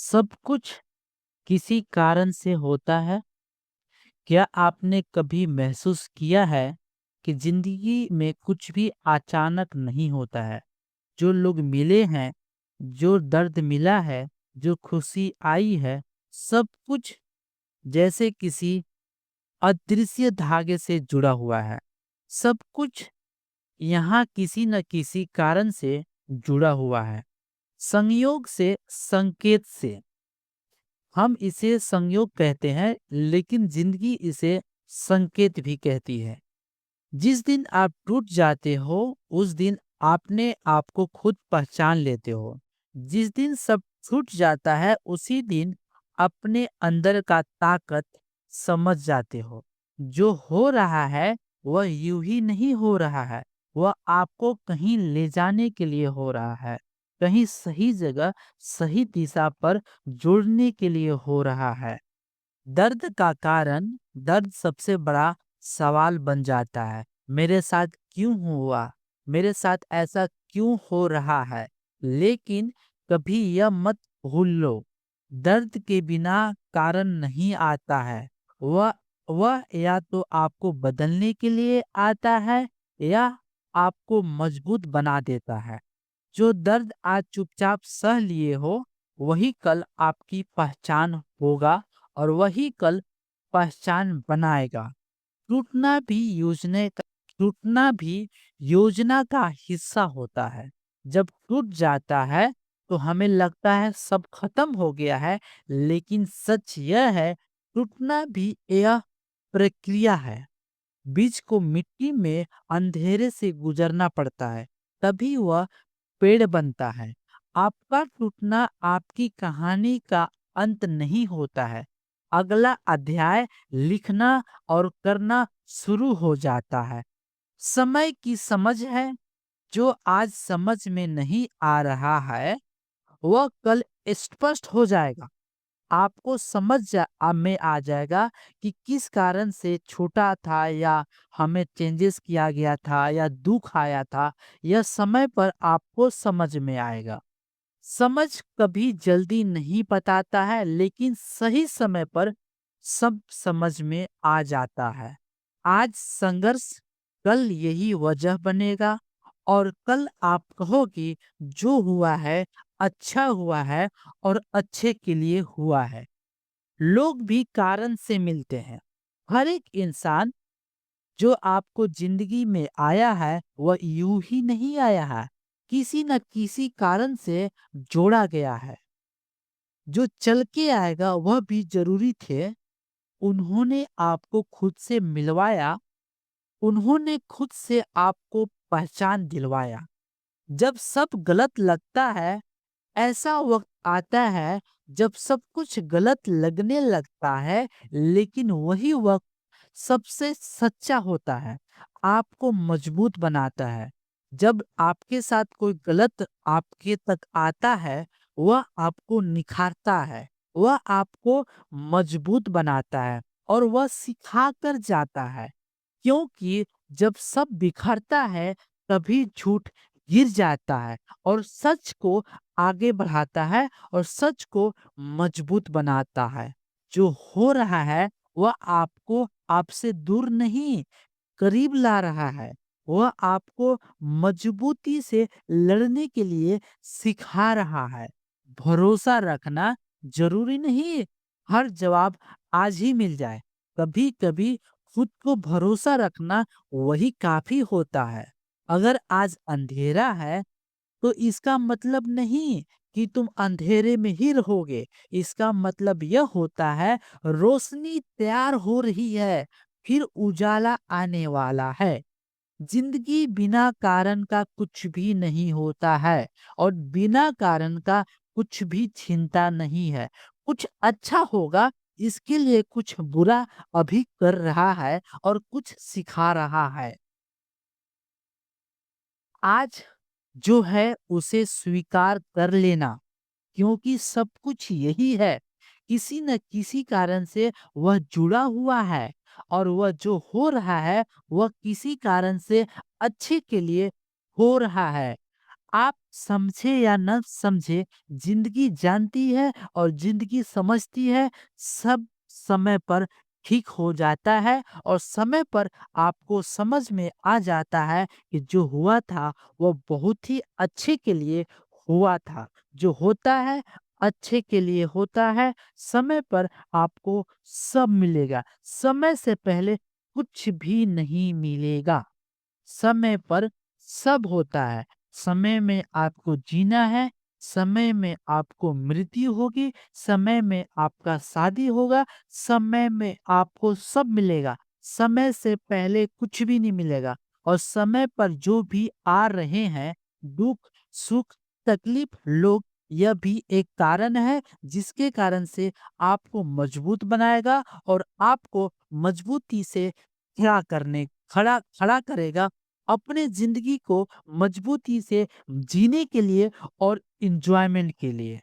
सब कुछ किसी कारण से होता है। क्या आपने कभी महसूस किया है कि जिंदगी में कुछ भी अचानक नहीं होता है? जो लोग मिले हैं, जो दर्द मिला है, जो खुशी आई है, सब कुछ जैसे किसी अदृश्य धागे से जुड़ा हुआ है। सब कुछ यहाँ किसी न किसी कारण से जुड़ा हुआ है। संयोग से, संकेत से। हम इसे संयोग कहते हैं, लेकिन जिंदगी इसे संकेत भी कहती है। जिस दिन आप टूट जाते हो, उस दिन आपने आप को खुद पहचान लेते हो। जिस दिन सब छूट जाता है, उसी दिन अपने अंदर का ताकत समझ जाते हो। जो हो रहा है वह यूं ही नहीं हो रहा है, वह आपको कहीं ले जाने के लिए हो रहा है, कहीं सही जगह, सही दिशा पर जोड़ने के लिए हो रहा है। दर्द का कारण, दर्द सबसे बड़ा सवाल बन जाता है। मेरे साथ क्यों हुआ? मेरे साथ ऐसा क्यों हो रहा है? लेकिन कभी यह मत भूल लो, दर्द के बिना कारण नहीं आता है। वह या तो आपको बदलने के लिए आता है, या आपको मजबूत बना देता है। जो दर्द आज चुपचाप सह लिए हो, वही कल आपकी पहचान होगा, और वही कल पहचान बनाएगा। टूटना भी योजना का टूटना भी योजना का हिस्सा होता है। जब टूट जाता है तो हमें लगता है सब खत्म हो गया है, लेकिन सच यह है, टूटना भी यह प्रक्रिया है। बीज को मिट्टी में अंधेरे से गुजरना पड़ता है, तभी वह पेड़ बनता है। आपका टूटना आपकी कहानी का अंत नहीं होता है। अगला अध्याय लिखना और करना शुरू हो जाता है। समय की समझ है। जो आज समझ में नहीं आ रहा है, वह कल स्पष्ट हो जाएगा। आपको में आ जाएगा कि किस कारण से छोटा था, या हमें चेंजेस किया गया था, या दुख आया था। यह समय पर आपको समझ में आएगा। समझ कभी जल्दी नहीं बताता है, लेकिन सही समय पर सब समझ में आ जाता है। आज संघर्ष कल यही वजह बनेगा, और कल आप कहो कि जो हुआ है अच्छा हुआ है, और अच्छे के लिए हुआ है। लोग भी कारण से मिलते हैं। हर एक इंसान जो आपको जिंदगी में आया है, वह यूं ही नहीं आया है, किसी न किसी कारण से जोड़ा गया है। जो चल के आएगा वह भी जरूरी थे। उन्होंने आपको खुद से मिलवाया, उन्होंने खुद से आपको पहचान दिलवाया। जब सब गलत लगता है, ऐसा वक्त आता है जब सब कुछ गलत लगने लगता है, लेकिन वही वक्त सबसे सच्चा होता है, आपको मजबूत बनाता है। जब आपके साथ कोई गलत आपके तक आता है, वह आपको निखारता है, वह आपको मजबूत बनाता है, और वह सिखा कर जाता है। क्योंकि जब सब बिखरता है, तभी झूठ गिर जाता है, और सच को आगे बढ़ाता है, और सच को मजबूत बनाता है। जो हो रहा है वह आपको आपसे दूर नहीं, करीब ला रहा है। वह आपको मजबूती से लड़ने के लिए सिखा रहा है। भरोसा रखना जरूरी नहीं हर जवाब आज ही मिल जाए। कभी कभी खुद को भरोसा रखना वही काफी होता है। अगर आज अंधेरा है, तो इसका मतलब नहीं कि तुम अंधेरे में ही रहोगे। इसका मतलब यह होता है, रोशनी तैयार हो रही है, फिर उजाला आने वाला है। जिंदगी बिना कारण का कुछ भी नहीं होता है, और बिना कारण का कुछ भी चिंता नहीं है। कुछ अच्छा होगा, इसके लिए कुछ बुरा अभी कर रहा है, और कुछ सिखा रहा है। आज जो है उसे स्वीकार कर लेना, क्योंकि सब कुछ यही है। किसी न किसी कारण से वह जुड़ा हुआ है, और वह जो हो रहा है वह किसी कारण से अच्छे के लिए हो रहा है। आप समझे या न समझे, ज़िंदगी जानती है और ज़िंदगी समझती है, सब समय पर ठीक हो जाता है और समय पर आपको समझ में आ जाता है कि जो हुआ था, वो बहुत ही अच्छे के लिए हुआ था। जो होता है, अच्छे के लिए होता है, समय पर आपको सब मिलेगा। समय से पहले कुछ भी नहीं मिलेगा। समय पर सब होता है। समय में आपको जीना है, समय में आपको मृत्यु होगी, समय में आपका शादी होगा, समय में आपको सब मिलेगा। समय से पहले कुछ भी नहीं मिलेगा और समय पर जो भी आ रहे हैं, दुःख, सुख, तकलीफ, लोग, यह भी एक कारण है जिसके कारण से आपको मजबूत बनाएगा और आपको मजबूती से खड़ा खड़ा करेगा अपने ज़िंदगी को मजबूती से जीने के लिए और एन्जॉयमेंट के लिए।